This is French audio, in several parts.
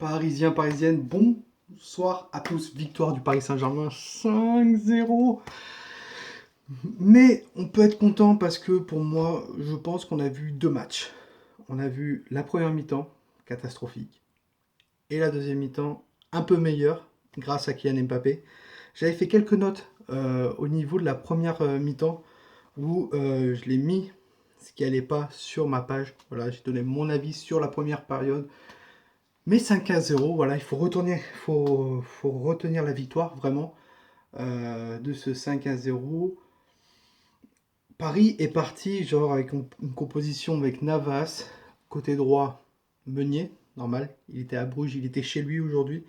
Parisiens, parisiennes, bonsoir à tous. Victoire du Paris Saint-Germain 5-0. Mais on peut être content parce que pour moi, je pense qu'on a vu deux matchs. On a vu la première mi-temps, catastrophique, et la deuxième mi-temps, un peu meilleure, grâce à Kylian Mbappé. J'avais fait quelques notes au niveau de la première mi-temps où je l'ai mis, ce qui n'allait pas sur ma page. Voilà, j'ai donné mon avis sur la première période. Mais 5-0, voilà, faut retenir la victoire vraiment de ce 5-0. Paris est parti genre avec une composition avec Navas, côté droit, Meunier, normal, il était à Bruges, il était chez lui aujourd'hui.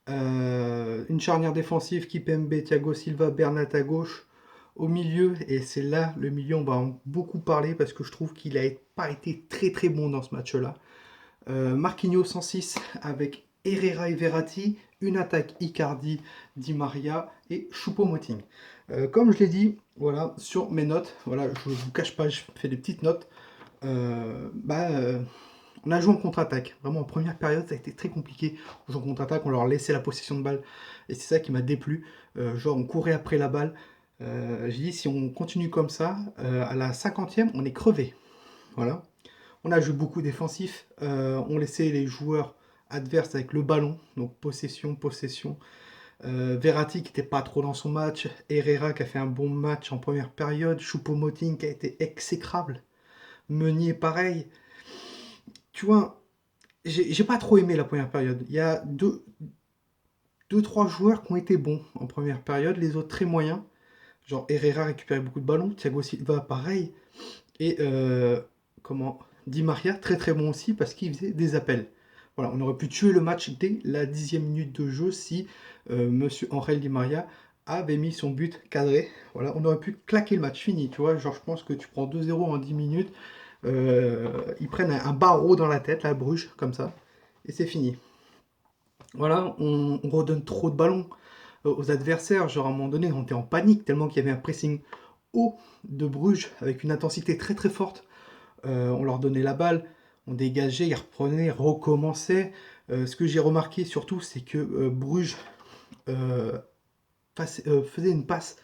Une charnière défensive, Kipembe, Thiago Silva, Bernat à gauche. Au milieu, et c'est là le milieu, on va en beaucoup parler parce que je trouve qu'il n'a pas été très très bon dans ce match-là. Marquinhos 106 avec Herrera et Verratti, une attaque Icardi, Di Maria et Choupo-Moting. Comme je l'ai dit, voilà, sur mes notes, voilà, je ne vous cache pas, je fais des petites notes. Euh, bah, euh, on a joué en contre-attaque. Vraiment, en première période, ça a été très compliqué. On joue en contre-attaque, on leur laissait la possession de balle. Et c'est ça qui m'a déplu. Genre, on courait après la balle. J'ai dit, si on continue comme ça, à la 50e, on est crevé. Voilà. On a joué beaucoup défensif. On laissait les joueurs adverses avec le ballon. Donc, possession, possession. Verratti qui n'était pas trop dans son match. Herrera qui a fait un bon match en première période. Choupo-Moting qui a été exécrable. Meunier, pareil. Tu vois, j'ai pas trop aimé la première période. Il y a deux, trois joueurs qui ont été bons en première période, les autres très moyens. Genre Herrera récupérait beaucoup de ballons, Thiago Silva pareil. Et comment Di Maria très très bon aussi parce qu'il faisait des appels. Voilà, on aurait pu tuer le match dès la 10e minute de jeu si Monsieur Angel Di Maria avait mis son but cadré. Voilà, on aurait pu claquer le match fini, tu vois. Genre, je pense que tu prends 2-0 en 10 minutes. Ils prennent un barreau dans la tête, la Bruges, comme ça, et c'est fini. Voilà, on redonne trop de ballons aux adversaires. Genre, à un moment donné, on était en panique tellement qu'il y avait un pressing haut de Bruges avec une intensité très très forte. On leur donnait la balle, on dégageait, ils reprenaient, recommençaient. Ce que j'ai remarqué surtout, c'est que Bruges euh, faisait une passe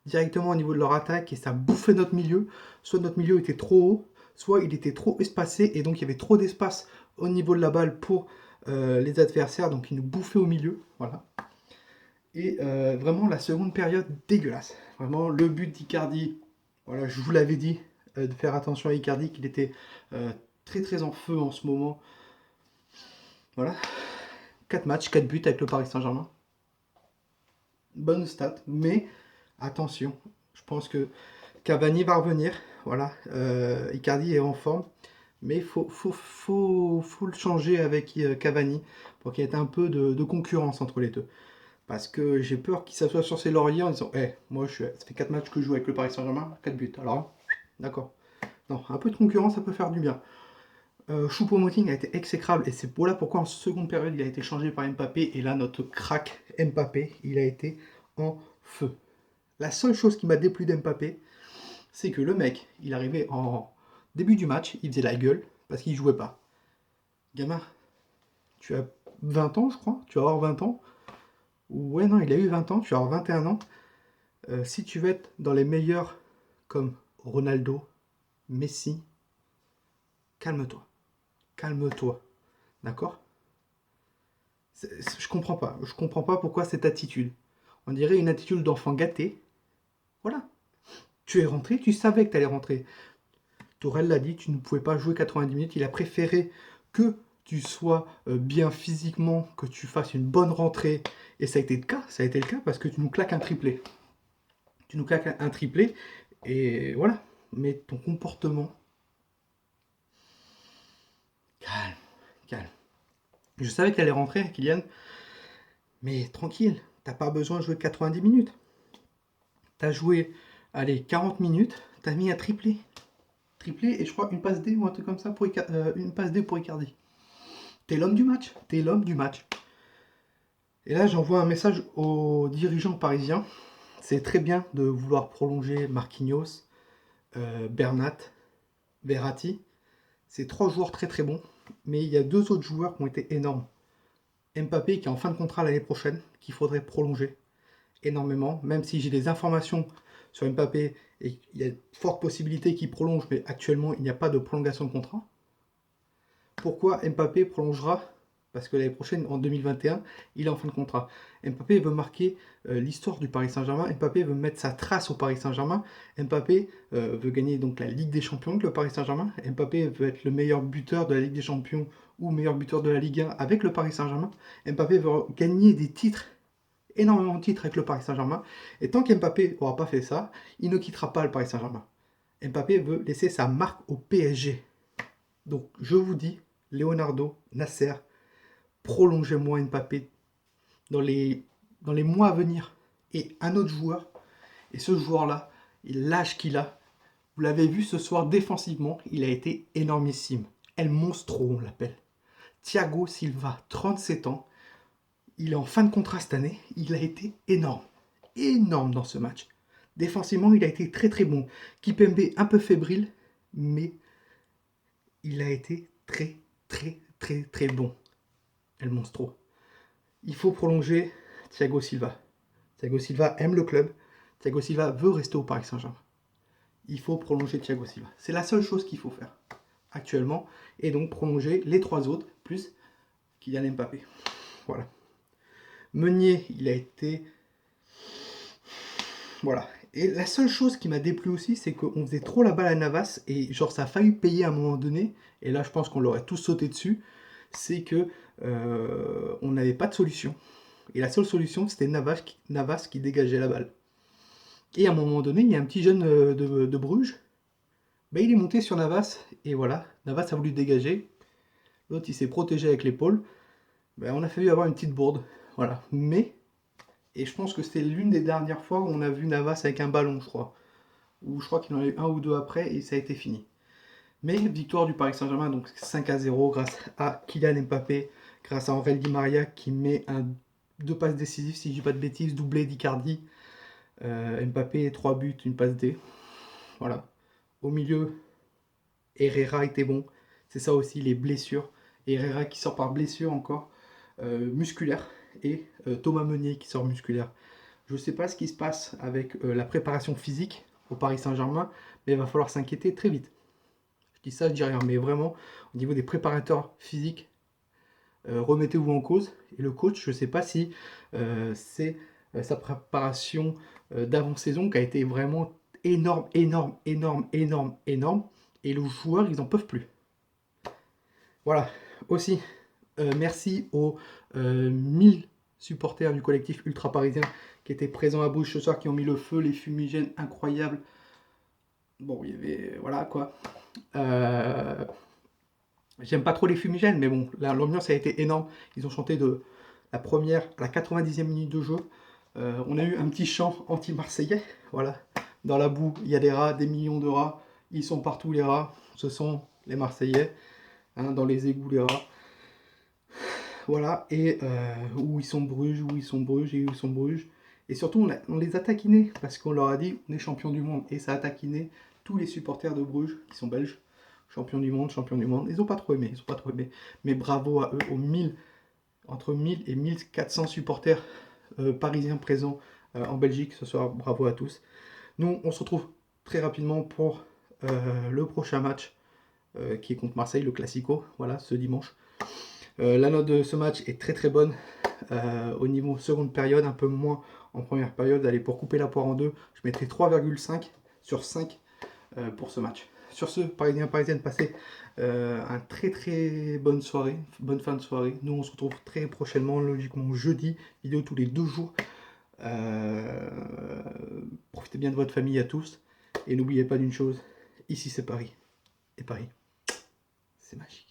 directement au niveau de leur attaque et ça bouffait notre milieu. Soit notre milieu était trop haut, soit il était trop espacé et donc il y avait trop d'espace au niveau de la balle pour les adversaires, donc ils nous bouffaient au milieu. Voilà. Et vraiment la seconde période dégueulasse. Vraiment le but d'Icardi, voilà, je vous l'avais dit, de faire attention à Icardi, qu'il était euh, très très en feu en ce moment. Voilà, 4 matchs, 4 buts avec le Paris Saint-Germain. Bonne stat, mais attention, je pense que Cavani va revenir. Voilà, Icardi est en forme, mais faut le changer avec Cavani pour qu'il y ait un peu de concurrence entre les deux. Parce que j'ai peur qu'il s'assoie sur ses lauriers en disant moi ça fait 4 matchs que je joue avec le Paris Saint-Germain, 4 buts. Alors, d'accord. Non, un peu de concurrence, ça peut faire du bien. Choupo-Moting a été exécrable et c'est voilà pourquoi en seconde période il a été changé par Mbappé et là notre crack Mbappé il a été en feu. La seule chose qui m'a déplu d'Mbappé, c'est que le mec il arrivait en début du match, il faisait la gueule parce qu'il jouait pas. Gamin, tu as 20 ans je crois, tu vas avoir 20 ans. Ouais non il a eu 20 ans, tu vas avoir 21 ans. Si tu veux être dans les meilleurs comme Ronaldo, Messi, calme-toi. Calme-toi. D'accord. Je comprends pas. Je comprends pas pourquoi cette attitude. On dirait une attitude d'enfant gâté. Voilà. Tu es rentré, tu savais que tu allais rentrer. Tourelle l'a dit, tu ne pouvais pas jouer 90 minutes. Il a préféré que tu sois bien physiquement, que tu fasses une bonne rentrée. Et ça a été le cas. Ça a été le cas parce que tu nous claques un triplé. Tu nous claques un triplé. Et voilà. Mais ton comportement. Calme, calme. Je savais qu'elle allait rentrer, Kylian. Mais tranquille. T'as pas besoin de jouer 90 minutes. T'as joué, allez, 40 minutes, t'as mis un triplé. Triplé et je crois une passe D ou un truc comme ça pour une passe D pour Icardi. T'es l'homme du match. T'es l'homme du match. Et là, j'envoie un message aux dirigeants parisiens. C'est très bien de vouloir prolonger Marquinhos, Bernat, Verratti. C'est trois joueurs très très bons. Mais il y a deux autres joueurs qui ont été énormes. Mbappé qui est en fin de contrat l'année prochaine, qu'il faudrait prolonger énormément, même si j'ai des informations sur Mbappé et il y a de fortes possibilités qu'il prolonge, mais actuellement il n'y a pas de prolongation de contrat. Pourquoi Mbappé prolongera? Parce que l'année prochaine, en 2021, il est en fin de contrat. Mbappé veut marquer l'histoire du Paris Saint-Germain. Mbappé veut mettre sa trace au Paris Saint-Germain. Mbappé veut gagner donc la Ligue des Champions avec le Paris Saint-Germain. Mbappé veut être le meilleur buteur de la Ligue des Champions ou meilleur buteur de la Ligue 1 avec le Paris Saint-Germain. Mbappé veut gagner des titres, énormément de titres avec le Paris Saint-Germain. Et tant qu'Mbappé n'aura pas fait ça, il ne quittera pas le Paris Saint-Germain. Mbappé veut laisser sa marque au PSG. Donc je vous dis, Leonardo, Nasser, prolongez-moi Mbappé dans les mois à venir. Et un autre joueur, et ce joueur-là, l'âge qu'il a, vous l'avez vu ce soir défensivement, il a été énormissime. El Monstro, on l'appelle. Thiago Silva, 37 ans, il est en fin de contrat cette année, il a été énorme. Énorme dans ce match. Défensivement, il a été très très bon. Kipembe un peu fébrile, mais il a été très très très très bon. El Monstro. Il faut prolonger Thiago Silva. Thiago Silva aime le club. Thiago Silva veut rester au Paris Saint-Germain. Il faut prolonger Thiago Silva. C'est la seule chose qu'il faut faire actuellement. Et donc prolonger les 3 autres, plus Kylian Mbappé. Voilà. Meunier, il a été... Voilà. Et la seule chose qui m'a déplu aussi, c'est qu'on faisait trop la balle à Navas. Et genre, ça a failli payer à un moment donné. Et là, je pense qu'on l'aurait tous sauté dessus. C'est que on n'avait pas de solution. Et la seule solution, c'était Navas qui dégageait la balle. Et à un moment donné, il y a un petit jeune de Bruges. Ben, il est monté sur Navas. Et voilà, Navas a voulu dégager. L'autre, il s'est protégé avec l'épaule. Ben, on a failli avoir une petite bourde. Voilà. Mais, et je pense que c'était l'une des dernières fois où on a vu Navas avec un ballon, je crois. Ou je crois qu'il en a eu un ou deux après et ça a été fini. Mais victoire du Paris Saint-Germain, donc 5-0 grâce à Kylian Mbappé, grâce à Angel Di Maria qui met 2 passes décisives, si je dis pas de bêtises, doublé d'Icardi. Mbappé, 3 buts, une passe D. Voilà. Au milieu, Herrera était bon. C'est ça aussi, les blessures. Herrera qui sort par blessure encore, musculaire. Et Thomas Meunier qui sort musculaire. Je ne sais pas ce qui se passe avec la préparation physique au Paris Saint-Germain, mais il va falloir s'inquiéter très vite. Je dis ça, je dis rien, mais vraiment, au niveau des préparateurs physiques, remettez-vous en cause. Et le coach, je ne sais pas si c'est sa préparation d'avant-saison qui a été vraiment énorme, énorme, énorme, énorme, énorme. Et les joueurs, ils n'en peuvent plus. Voilà. Aussi, merci aux 1000 supporters du collectif ultra parisien qui étaient présents à Bruges ce soir, qui ont mis le feu, les fumigènes incroyables. Bon, il y avait... Voilà, quoi. J'aime pas trop les fumigènes, mais bon, l'ambiance a été énorme. Ils ont chanté de la première à la 90e minute de jeu. On a eu un petit chant anti-marseillais. Voilà. Dans la boue, il y a des rats, des millions de rats. Ils sont partout, les rats. Ce sont les Marseillais. Hein, dans les égouts, les rats. Voilà. Et où ils sont Bruges, où ils sont Bruges, et où ils sont Bruges. Et surtout, on les a taquinés parce qu'on leur a dit on est champion du monde. Et ça a taquiné tous les supporters de Bruges qui sont belges. Champion du monde, champion du monde. Ils n'ont pas trop aimé, ils ont pas trop aimé. Mais bravo à eux, aux 1000, entre 1000 et 1400 supporters parisiens présents en Belgique ce soir. Bravo à tous. Nous, on se retrouve très rapidement pour le prochain match qui est contre Marseille, le Classico, voilà, ce dimanche. La note de ce match est très très bonne. Au niveau seconde période, un peu moins en première période. Allez, pour couper la poire en deux, je mettrai 3,5 sur 5 pour ce match. Sur ce, Parisiens, Parisiennes, passez un très très bonne soirée, bonne fin de soirée. Nous, on se retrouve très prochainement, logiquement jeudi, vidéo tous les 2 jours. Profitez bien de votre famille à tous. Et n'oubliez pas d'une chose, ici c'est Paris. Et Paris, c'est magique.